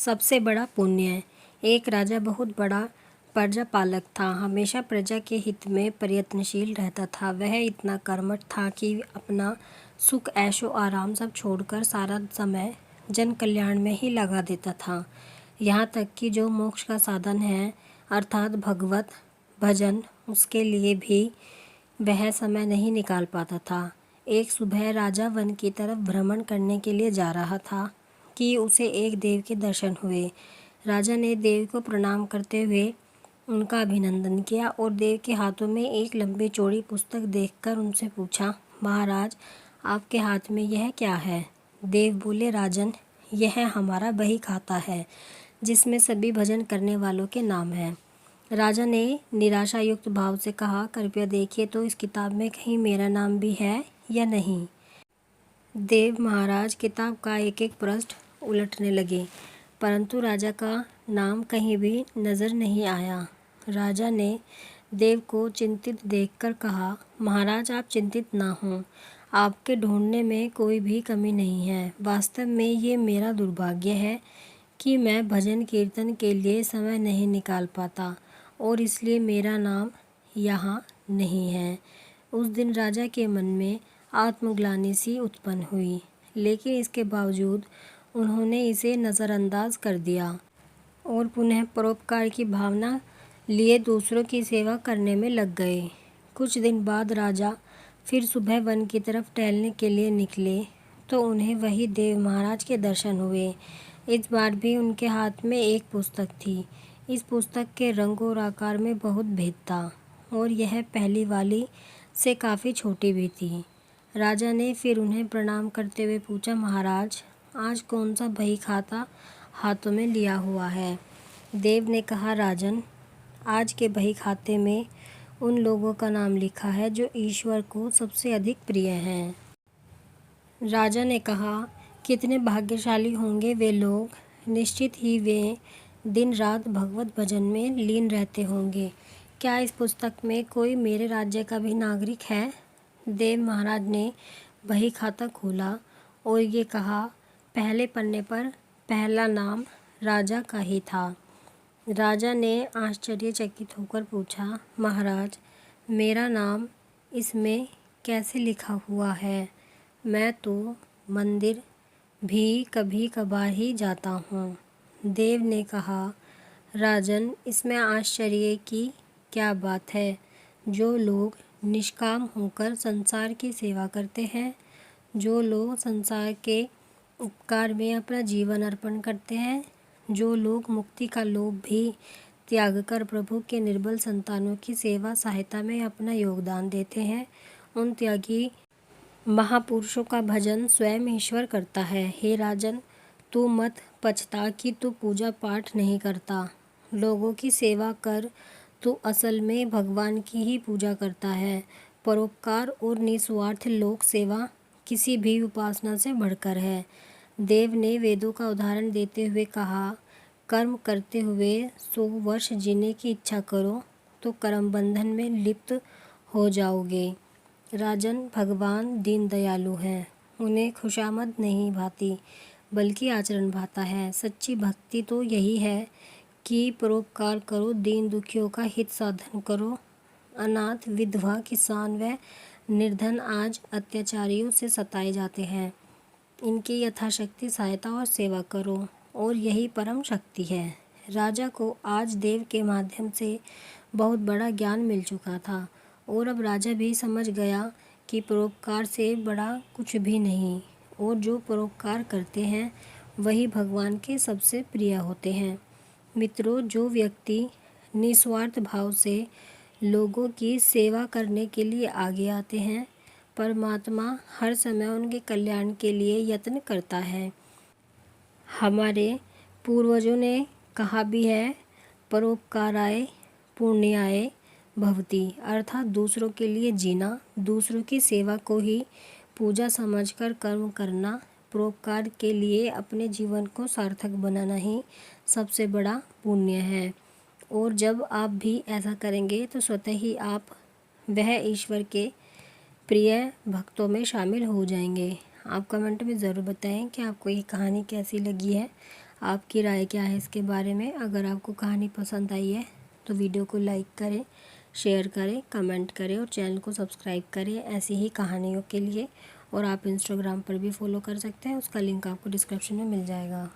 सबसे बड़ा पुण्य। एक राजा बहुत बड़ा प्रजा पालक था, हमेशा प्रजा के हित में प्रयत्नशील रहता था। वह इतना कर्मठ था कि अपना सुख ऐशो आराम सब छोड़कर सारा समय जन कल्याण में ही लगा देता था। यहाँ तक कि जो मोक्ष का साधन है अर्थात भगवत भजन, उसके लिए भी वह समय नहीं निकाल पाता था। एक सुबह राजा वन की तरफ भ्रमण करने के लिए जा रहा था कि उसे एक देव के दर्शन हुए। राजा ने देव को प्रणाम करते हुए उनका अभिनंदन किया और देव के हाथों में एक लंबी चौड़ी पुस्तक देखकर उनसे पूछा, महाराज, आपके हाथ में यह क्या है? देव बोले, राजन, यह हमारा बही खाता है जिसमें सभी भजन करने वालों के नाम हैं। राजा ने निराशा युक्त भाव से कहा, कृपया देखिए तो इस किताब में कहीं मेरा नाम भी है या नहीं। देव महाराज किताब का एक एक पृष्ठ उलटने लगे, परंतु राजा का नाम कहीं भी नजर नहीं आया। राजा ने देव को चिंतित देखकर कहा, महाराज, आप चिंतित ना हों, आपके ढूंढने में कोई भी कमी नहीं है। वास्तव में ये मेरा दुर्भाग्य है कि मैं भजन कीर्तन के लिए समय नहीं निकाल पाता और इसलिए मेरा नाम यहाँ नहीं है। उस दिन राजा के मन में आत्मग्लानि सी उत्पन्न हुई, लेकिन इसके बावजूद उन्होंने इसे नज़रअंदाज कर दिया और पुनः परोपकार की भावना लिए दूसरों की सेवा करने में लग गए। कुछ दिन बाद राजा फिर सुबह वन की तरफ टहलने के लिए निकले तो उन्हें वही देव महाराज के दर्शन हुए। इस बार भी उनके हाथ में एक पुस्तक थी। इस पुस्तक के रंग और आकार में बहुत भेद था और यह पहली वाली से काफ़ी छोटी भी थी। राजा ने फिर उन्हें प्रणाम करते हुए पूछा, महाराज, आज कौन सा बही खाता हाथों में लिया हुआ है? देव ने कहा, राजन, आज के बही खाते में उन लोगों का नाम लिखा है जो ईश्वर को सबसे अधिक प्रिय हैं। राजा ने कहा, कितने भाग्यशाली होंगे वे लोग, निश्चित ही वे दिन रात भगवत भजन में लीन रहते होंगे। क्या इस पुस्तक में कोई मेरे राज्य का भी नागरिक है? देव महाराज ने बही खाता खोला और ये कहा, पहले पन्ने पर पहला नाम राजा का ही था। राजा ने आश्चर्यचकित होकर पूछा, महाराज, मेरा नाम इसमें कैसे लिखा हुआ है? मैं तो मंदिर भी कभी कभार ही जाता हूँ। देव ने कहा, राजन, इसमें आश्चर्य की क्या बात है? जो लोग निष्काम होकर संसार की सेवा करते हैं, जो लोग संसार के उपकार में अपना जीवन अर्पण करते हैं, जो लोग मुक्ति का लोभ भी त्याग कर प्रभु के निर्बल संतानों की सेवा सहायता में अपना योगदान देते हैं, उन त्यागी महापुरुषों का भजन स्वयं ईश्वर करता है। हे राजन, तू मत पछता कि तू पूजा पाठ नहीं करता। लोगों की सेवा कर, तू असल में भगवान की ही पूजा करता है। परोपकार और निस्वार्थ लोक सेवा किसी भी उपासना से बढ़कर है। देव ने वेदों का उदाहरण देते हुए कहा, कर्म करते हुए 100 वर्ष जीने की इच्छा करो तो कर्म बंधन में लिप्त हो जाओगे। राजन, भगवान दीन दयालु हैं, उन्हें खुशामद नहीं भाती बल्कि आचरण भाता है। सच्ची भक्ति तो यही है कि परोपकार करो, दीन दुखियों का हित साधन करो, अनाथ, विधवा, किसान व निर्धन आज अत्याचारियों से सताए जाते हैं, इनकी यथाशक्ति सहायता और सेवा करो, और यही परम शक्ति है। राजा को आज देव के माध्यम से बहुत बड़ा ज्ञान मिल चुका था और अब राजा भी समझ गया कि परोपकार से बड़ा कुछ भी नहीं, और जो परोपकार करते हैं वही भगवान के सबसे प्रिय होते हैं। मित्रों, जो व्यक्ति निस्वार्थ भाव से लोगों की सेवा करने के लिए आगे आते हैं, परमात्मा हर समय उनके कल्याण के लिए यत्न करता है। हमारे पूर्वजों ने कहा भी है, परोपकाराय पुण्याय भवति, अर्थात दूसरों के लिए जीना, दूसरों की सेवा को ही पूजा समझकर कर्म करना, परोपकार के लिए अपने जीवन को सार्थक बनाना ही सबसे बड़ा पुण्य है। और जब आप भी ऐसा करेंगे तो स्वतः ही आप वह ईश्वर के प्रिय भक्तों में शामिल हो जाएंगे। आप कमेंट में ज़रूर बताएं कि आपको ये कहानी कैसी लगी है। आपकी राय क्या है इसके बारे में। अगर आपको कहानी पसंद आई है तो वीडियो को लाइक करें, शेयर करें, कमेंट करें और चैनल को सब्सक्राइब करें ऐसी ही कहानियों के लिए। और आप इंस्टाग्राम पर भी फॉलो कर सकते हैं, उसका लिंक आपको डिस्क्रिप्शन में मिल जाएगा।